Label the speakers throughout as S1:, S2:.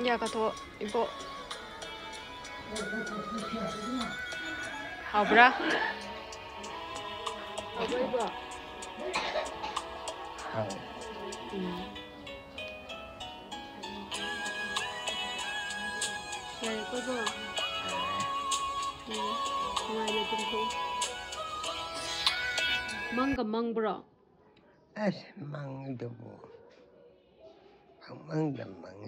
S1: Ya kato ibu. Habra. Habra ibu. Ya ibu ibu. Ngaji tentu. Mangga mang bro.
S2: As mang itu bu. Mang dan mang.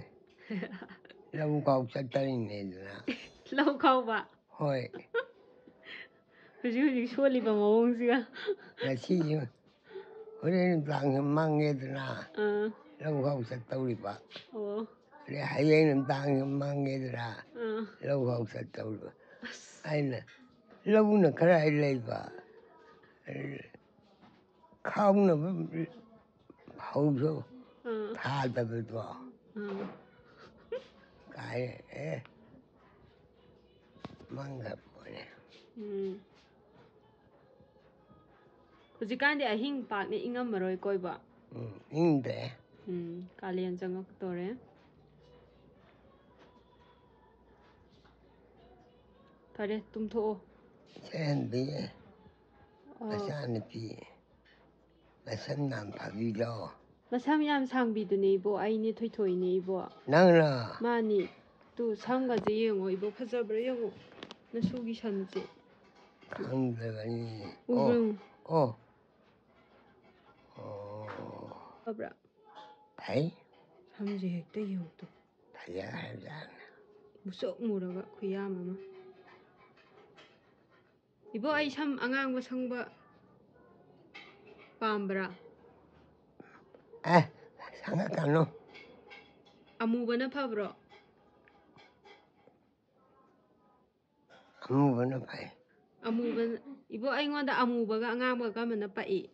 S2: Lâu câu sẽ tới này là.
S1: Lâu câu ba.
S2: Hoi.
S1: Hujung suali ba mawong siya.
S2: Là gì chứ? Hồi đây đang mang nghe từ nào? Lâu câu sẽ tới ba. Để hai anh đang mang nghe từ nào? Lâu câu sẽ tới ba. Anh nè, lâu nữa cái này lấy ba. Không nữa hậu số. Thà tập đó. Cái mang gặp rồi.
S1: Hujikandi ahing pak ni ingam maroi koi ba.
S2: Inte.
S1: Kalian jangak tore. Tare tum tho.
S2: Sen bi. Masan bi. Masan nam phabi lo.
S1: Masam yam sang bi du ni bo ai ni thoi thoi ni bo.
S2: Nang la.
S1: Mani tu sang ga je yong ibo phajabra yong. Na sugi shan je.
S2: Khang de ni. Oh.
S1: Abra.
S2: Thấy.
S1: Ham je hekta yong tu.
S2: Thấy ra.
S1: Musok mura ga khuyam mama. Ibo ai sam angang ba sang ba. Pambra.
S2: Sangat kanu.
S1: Amu bana phabro.
S2: Amu bana pai.
S1: Amu ban ibo ai ngonda amu ba ga angang ba ga mana pai.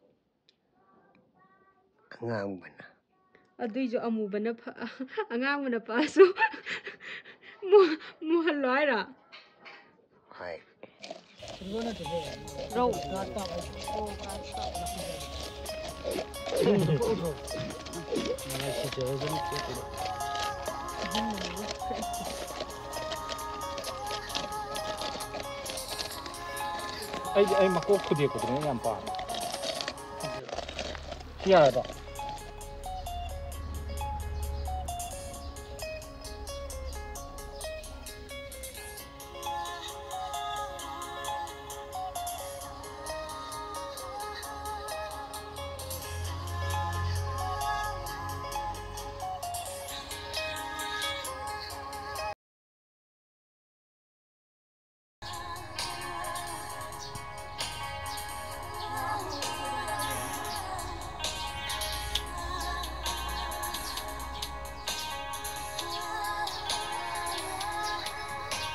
S2: Angang bana.
S1: Adui jo amu bana angang bana pa so. Mu haloi ra.
S2: Hai.
S1: Rau.
S3: Ai makok khudi ko dine yam pa. Ya da.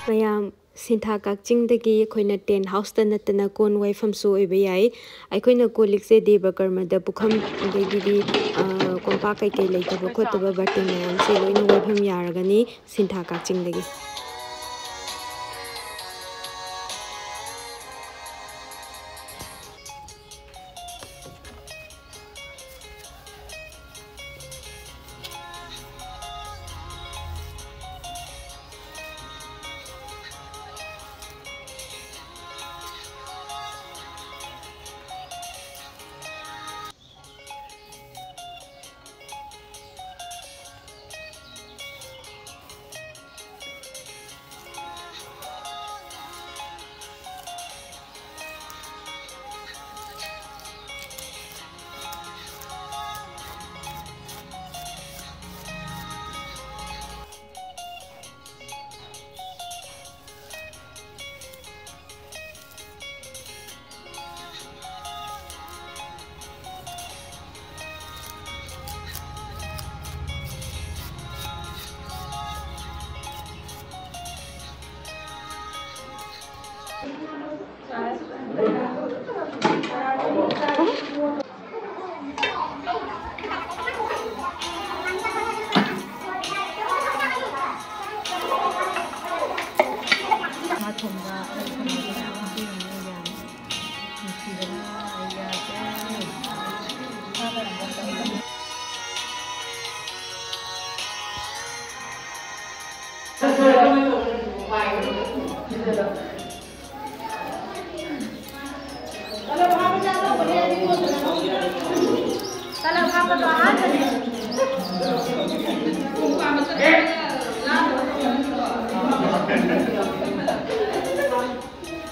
S1: Mayam Sintha Kakchingdagi akoina tent house ta natana kon waifam su oiba yai akoina kolikse deba karma da bukham adagidi kompa kai kai leitaba khotaba barte mayam se loina waifam yaragani Sintha Kakchingdagi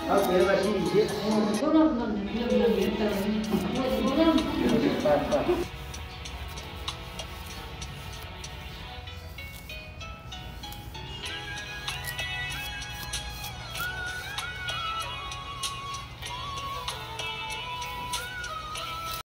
S2: 아, 내가 시지.